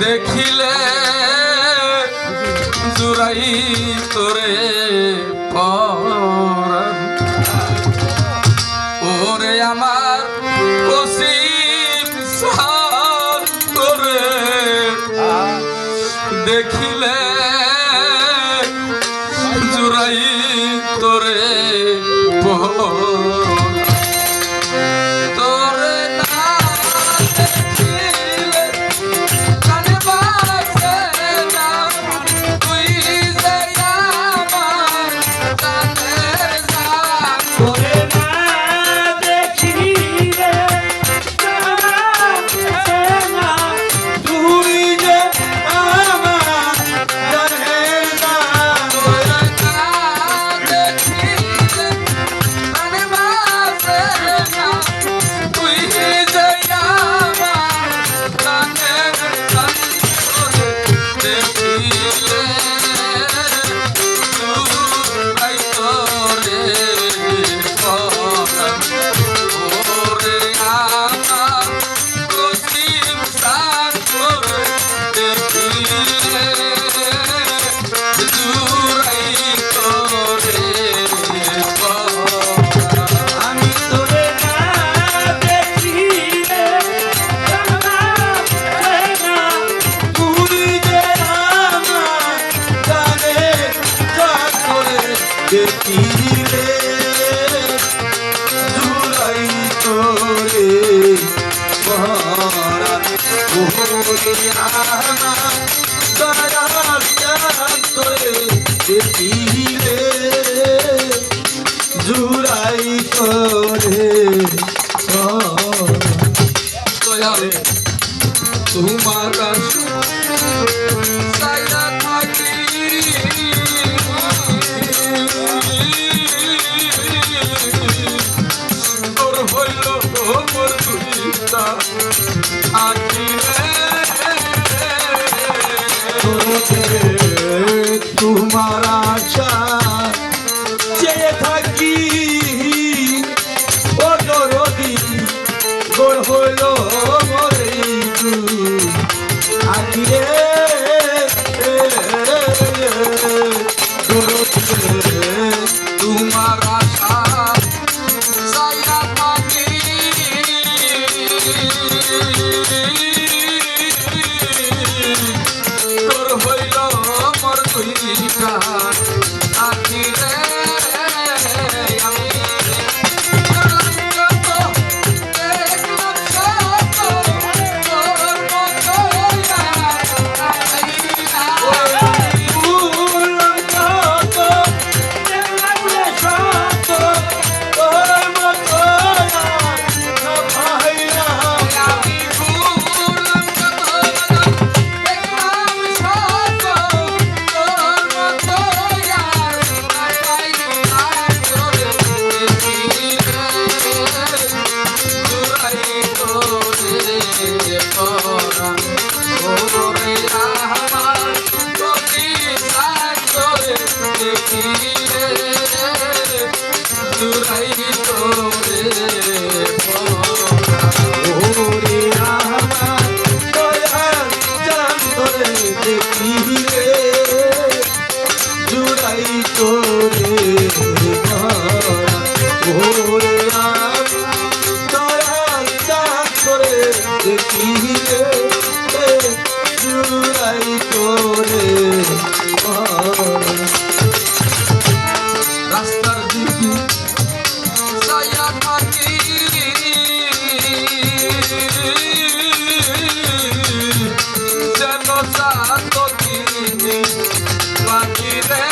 দেখিলে জুড়াই তোরে পরাণ ওরে আমার কসিম সার তোরে দেখিলে জুড়াই তোরে পরাণ দেখিলে জুড়াই তোরে পরাণ ওরে আমার দয়াল চাঁদ তোরে দেখিলে জুড়াই তোরে দয়াল তোমার সাইরা থাকি তোর হইল মোর দুইটা তোমার আশা চেয়ে থাকি ও দরদি গোড় হইল মরে আখিরে তোমার আশা সাইরা থাকি তোর হইল মোর দুইটা আখিরে আমি রাস্তার দিকে সাইয়া থাকি যেন সাত কিনি বাকি রে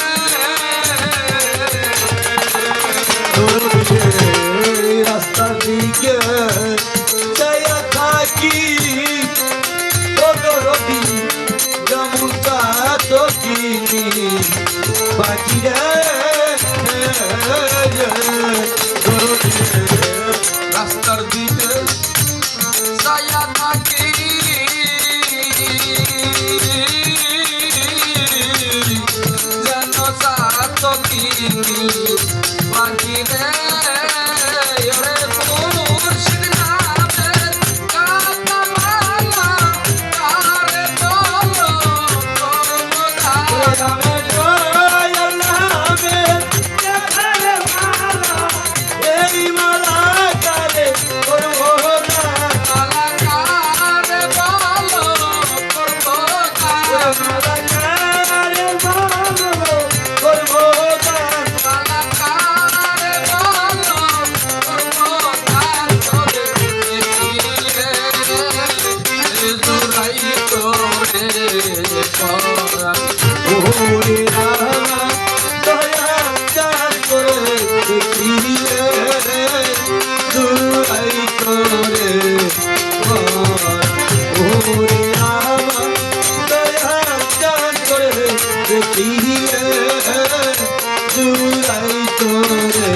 রাস্তার দিকে সাইয়া থাকি ও দরদি যেমন সাত কিনি বাকি রে রাস্তার দিকে সাইয়া থাকি যেন সাত কিনি বাকি রে মুর্শিদ নামে কাতা মালা কারে তো পরাণ ওরে আমার দয়া চাঁদ করে দেখিলে দুয়াই করে ওরে আমার দয়া চাঁদ করে দেখিলে দুয়াই করে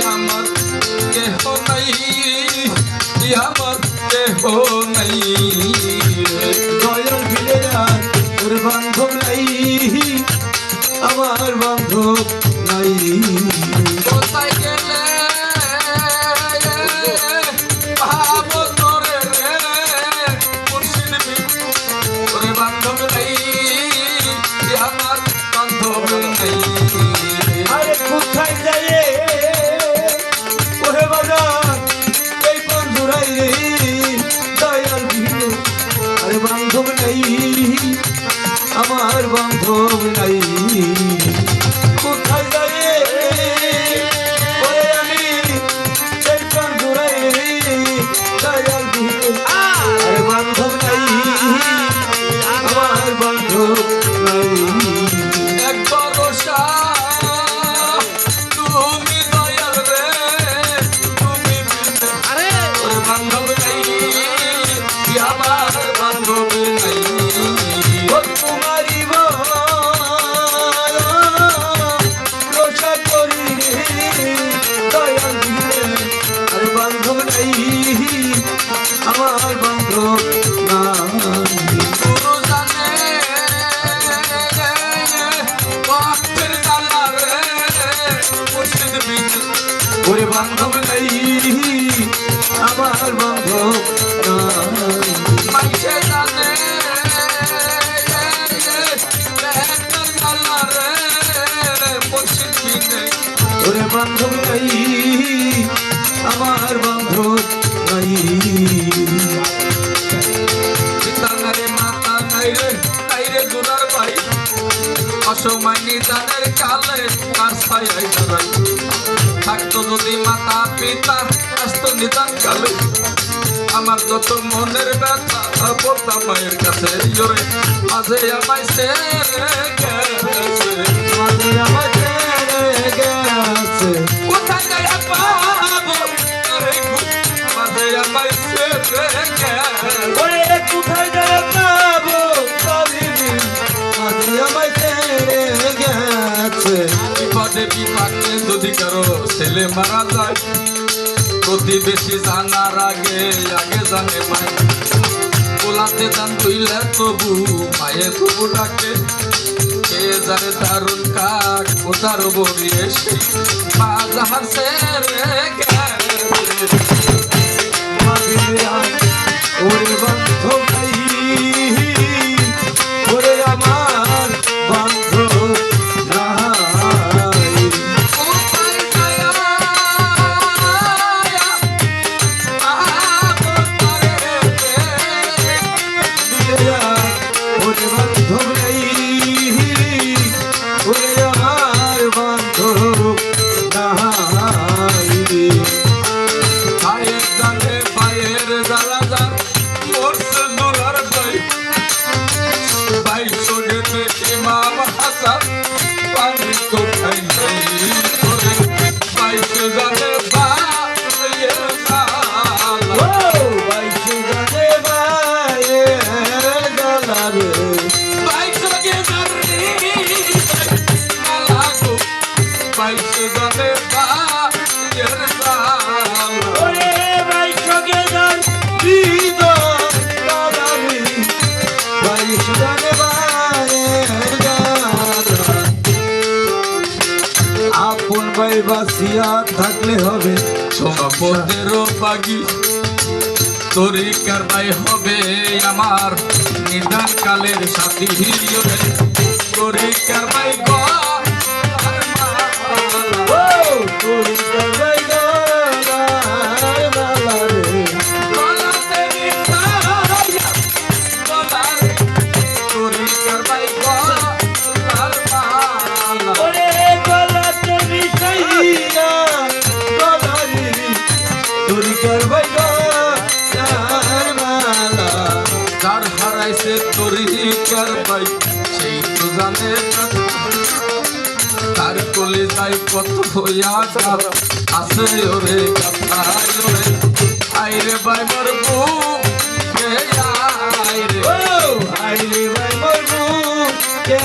আমার কেহ নাই আমার কেহ নাই দয়াল ফিরে যান তোর বান্ধব নাই আমার বান্ধব নাই কোথায় গেলে ভাবো তোরে রে মুর্শিদ তোরে বান্ধব নাই আমার বান্ধব নাই আরে কোথায় যাইয়ে ওরে বাজার এই বন্ধুরাই রে দয়াল ফিরে আরে বান্ধব নাই আমার বান্ধব নাই কোথায় যাইয়ে ওরে আমি এই বন্ধুরাই রে দয়াল ফিরে আরে বান্ধব নাই আমার বান্ধব নাই এক ভরসা তুমি দয়াল রে তুমি তোর বান্ধব নাই আমার বান্ধব নাই ও তোমারি রোষা করি রে দয়াল দিলে আর বান্ধব নাই আমার বান্ধব নাই গুরু জানে ভক্তের জ্বালা রে মুর্শিদ বিন ওরে বান্ধব নাই আমার বান্ধব নাই মাইসে জানে ভক্তের জ্বালা রে মুর্শিদ বিন ওরে বান্ধব নাই আমার বান্ধব নাই পিতানারে মাতা নাই রে গুনার ভাই অসময় নিদানের কালে আশায় দাঁড়াই থাকতো যদি মাতা পিতা আসতো নিদান কালে আমার যত মনের ব্যথা পড়তাম মায়ের কাছে জোরে মাঝে আমায় ছেড়ে গেছে মাঝে আমার ছেড়ে গেছে কোথায় যাই পাবো আরে মাঝে আমায় ছেড়ে গেছে ওরে কোথায় যায় পাবো পাবিনি মাঝে আমায় ছেড়ে গেছে বিপদে বিপাকে যদি কারো ছেলে মারা যায় প্রতিবেশী জানার আগে জানে মায় কোলাতে দান তুইলে তবু মায়ে তবু ডাকে কে যারে দারুণ কাক ও তার বড়ি এসে মা যাহার ছেড়ে গেছে ওরে বান্ধব নাই ওরে আমার বান্ধব নাই কোথায় যায় ওরে বান্ধব নাই ওরে আমার বান্ধব নাই ভাইয়ের জানে ভাইয়ের জ্বালা যান মরছে দোলার ভাই ভাই সঙ্গে ইমাম হাসান পানি কোথায় যাই করে ভাইসে জানে ভাইয়ের জ্বালা ও বাইশে জানে বায়ে গালারে ভাইসে জানে জ্বালা গো ভাইসে জানে ভাইয়ের জ্বালা ওরে বাইশে জান হৃদয় গালারে বাইশে জানে বায়ে গালারে আপন ভাই বাসিয়া থাকলে হবে সম্পদেরও পাগি তরিকার ভাই হবে আমার নিদান কালের সাথী হিরিয়রে তরিকার ভাই গো ও তোরি ভাই গালারে গালারে তরিকার ভাই গো ওরে গলাতে মিশাইয়া গলারি তোরি করবাই গলার মালা যার হারাইছে তরিকার ভাই সেই তো জানে কথা। তার কোলে যাই কত হইয়া কার আছে ওরে কথায় ওরে আইরে ভাই মোর বুকে আইরে ও আইরে ভাই মোর বুকে